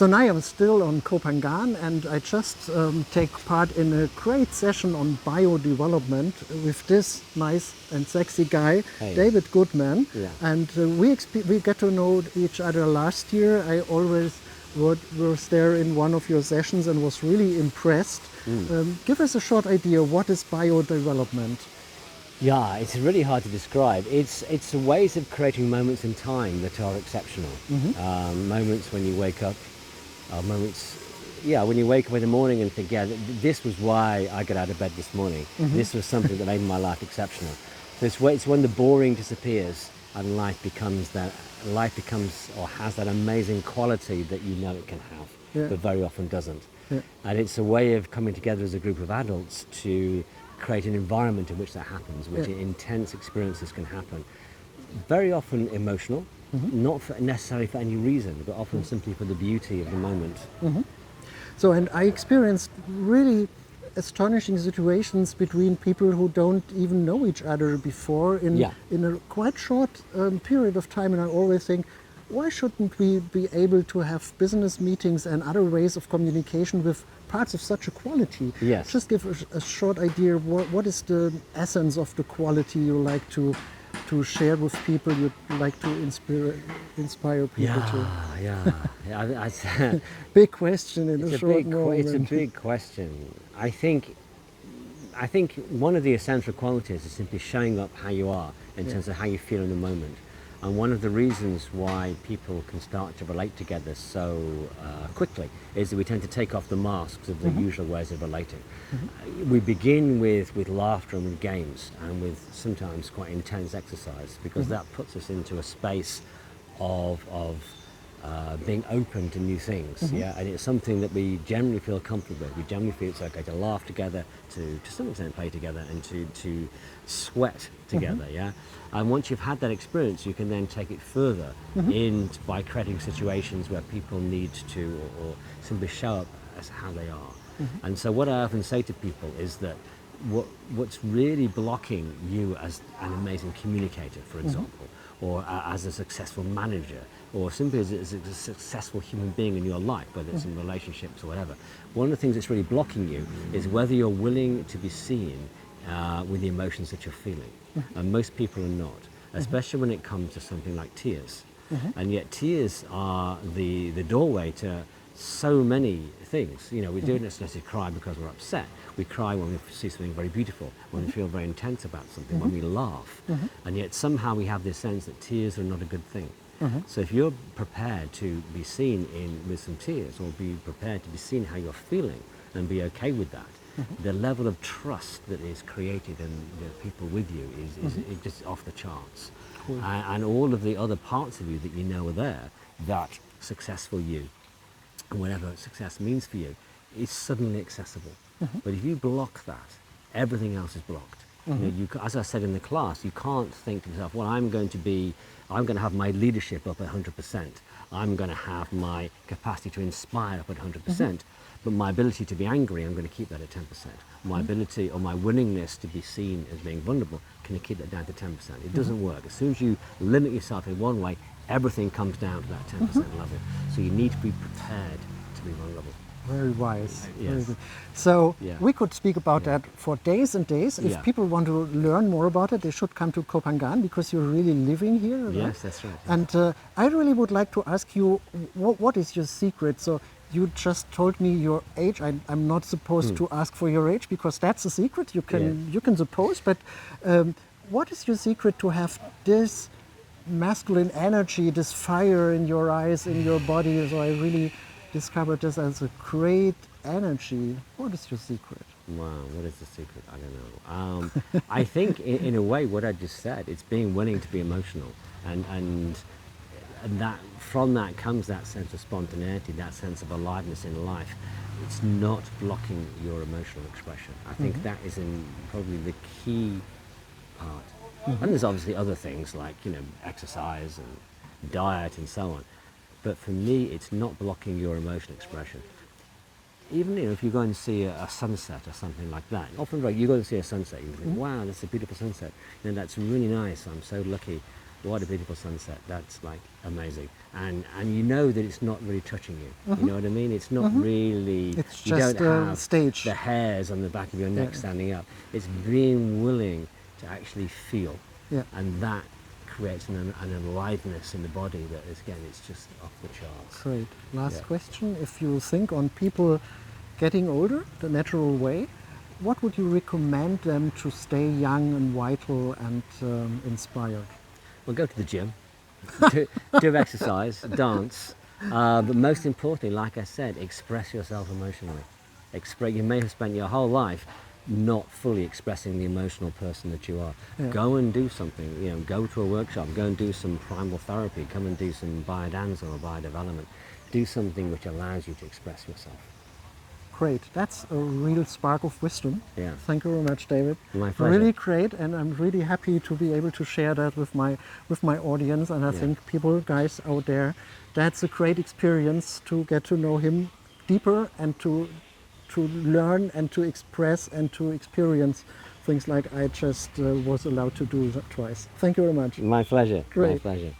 So now I'm still on Koh Phangan, and I just take part in a great session on bio-development with this nice and sexy guy, David Goodman. Yeah. And we get to know each other last year. I always was there in one of your sessions and was really impressed. Give us a short idea, what is bio-development? Yeah, it's really hard to describe. It's ways of creating moments in time that are exceptional. Moments when you wake up, moments, when you wake up in the morning and think, this was why I got out of bed this morning. This was something that made my life exceptional. So it's when the boring disappears and life becomes or has that amazing quality that you know it can have, but very often doesn't. And it's a way of coming together as a group of adults to create an environment in which that happens, which intense experiences can happen. Very often emotional, not necessarily for any reason, but often simply for the beauty of the moment. So, and I experienced really astonishing situations between people who don't even know each other before in a quite short period of time, and I always think, why shouldn't we be able to have business meetings and other ways of communication with parts of such a quality? Yes. Just give a short idea, what is the essence of the quality you like to share with people, you'd like to inspire people to? Big question in a short moment. It's a big question. I think one of the essential qualities is simply showing up how you are in terms of how you feel in the moment. And one of the reasons why people can start to relate together so quickly is that we tend to take off the masks of the usual ways of relating. We begin with laughter and with games and with sometimes quite intense exercise, because that puts us into a space of being open to new things, and it's something that we generally feel comfortable with. We generally feel it's okay to laugh together, to some extent play together, and to sweat together, And once you've had that experience, you can then take it further by creating situations where people need to or simply show up as how they are. And so what I often say to people is that what's really blocking you as an amazing communicator, for example, or as a successful manager, or simply as a successful human being in your life, whether it's in relationships or whatever, one of the things that's really blocking you is whether you're willing to be seen with the emotions that you're feeling. And most people are not, especially when it comes to something like tears. And yet tears are the doorway to so many things. We don't necessarily cry because we're upset. We cry when we see something very beautiful, when we feel very intense about something, when we laugh. And yet somehow we have this sense that tears are not a good thing. So if you're prepared to be seen with some tears, or be prepared to be seen how you're feeling and be okay with that, the level of trust that is created in the people with you is just off the charts. Cool. And all of the other parts of you that you know are there, that successful you, and whatever success means for you, is suddenly accessible. But if you block that, everything else is blocked. As I said in the class, you can't think to yourself, well, I'm going to have my leadership up at 100%. I'm going to have my capacity to inspire up at 100%. But my ability to be angry, I'm going to keep that at 10%. My ability or my willingness to be seen as being vulnerable, can I keep that down to 10%? It doesn't work. As soon as you limit yourself in one way, everything comes down to that 10% level. So you need to be prepared to be vulnerable. Very wise. Yes. Very good. So we could speak about that for days and days. If people want to learn more about it, they should come to Koh Phangan, because you're really living here. Right? Yes, that's right. And I really would like to ask you, what is your secret? So you just told me your age. I'm not supposed to ask for your age, because that's a secret. You can suppose. But what is your secret to have this masculine energy, this fire in your eyes, in your body? So I really discovered this as a great energy. What is your secret? Wow, what is the secret? I don't know. I think in a way what I just said, it's being willing to be emotional, and that from that comes that sense of spontaneity, that sense of aliveness in life. It's not blocking your emotional expression. I think that is probably the key part. And there's obviously other things like exercise and diet and so on. But for me, it's not blocking your emotional expression. Even if you go and see a sunset or something like that, often you go to see a sunset, you think, wow, that's a beautiful sunset. That's really nice, I'm so lucky. what a beautiful sunset. That's like amazing. And you know that it's not really touching you. You know what I mean? It's not really, It's you just don't a have stage. the hairs on the back of your neck Yeah. standing up. It's being willing to actually feel. Yeah. And that creates an aliveness in the body that is, again, it's just off the charts. Great. Last Yeah. question. If you think on people getting older, the natural way, what would you recommend them to stay young and vital and inspired? Well, go to the gym, do exercise, dance, but most importantly, like I said, express yourself emotionally. You may have spent your whole life not fully expressing the emotional person that you are. Yeah. Go and do something, go to a workshop, go and do some primal therapy, come and do some biodance or biodevelopment. Do something which allows you to express yourself. Great. That's a real spark of wisdom. Yeah. Thank you very much, David. My pleasure. Really great, and I'm really happy to be able to share that with my audience. And I Yeah. think people, guys out there, that's a great experience to get to know him deeper and to learn and to express and to experience things like I just was allowed to do twice. Thank you very much. My pleasure. My Great. pleasure.